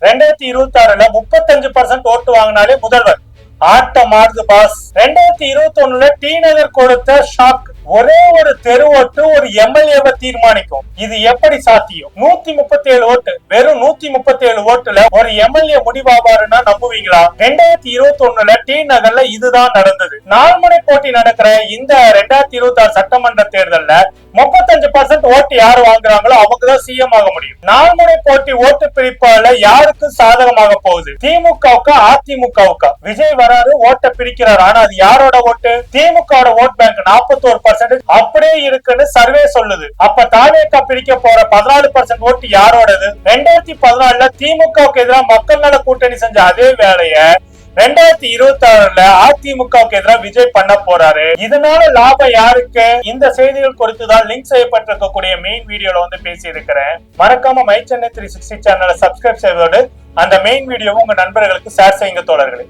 2026ல 35% ஓட்டு வாங்கினாலே முதல்வர். ஆட்டம் ஆடுது பாஸ். 2021ல டி நகர் கொடுத்த ஷாக். ஒரே ஒரு தெரு ஓட்டு ஒரு எம்எல்ஏவை தீர்மானிக்கும். இது எப்படி சாத்தியம்? 137 ஓட்டு, வெறும் 137 ஓட்டுல ஒரு எம்எல்ஏ முடிவாபாருன்னா நம்புவீங்களா? 2021ல டி நகர்ல இதுதான் நடந்தது. 4 முனை போட்டி நடக்கிற இந்த 2026 சட்டமன்ற தேர்தல்ல 35% ஓட்டு யாரு வாங்குறாங்களோ அவங்கதான் சிஎம் ஆக முடியும். 4 முனை போட்டி ஓட்டு பிரிப்பால யாருக்கு சாதகமாக போகுது? திமுகவுக்கா அதிமுகவுக்கா? விஜய் வராரு, ஓட்டை பிரிக்கிறாரு. ஆனா அது யாரோட ஓட்டு? திமுக ஓட் பேங்க் 41% அப்படியே இருக்குன்னு சர்வே சொல்லுது. அப்ப தாவேகா பிரிக்க போற 14% ஓட்டு யாரோடது? 2014ல திமுகவுக்கு எதிராக மக்கள் நல கூட்டணி செஞ்ச அதே வேலைய 2026ல அதிமுகவுக்கு எதிராக விஜய் பண்ண போறாரு. இதனால லாபம் யாருக்கு? இந்த செய்திகள் குறித்துதான் லிங்க் செய்யப்பட்டிருக்கக்கூடிய மெயின் வீடியோல வந்து பேசி இருக்கிறேன். மறக்காம மை சென்னை 360 சேனலை சப்ஸ்கிரைப் செய்வதோடு அந்த மெயின் வீடியோவை உங்க நண்பர்களுக்கு ஷேர் செய்யுங்க தோழர்களே.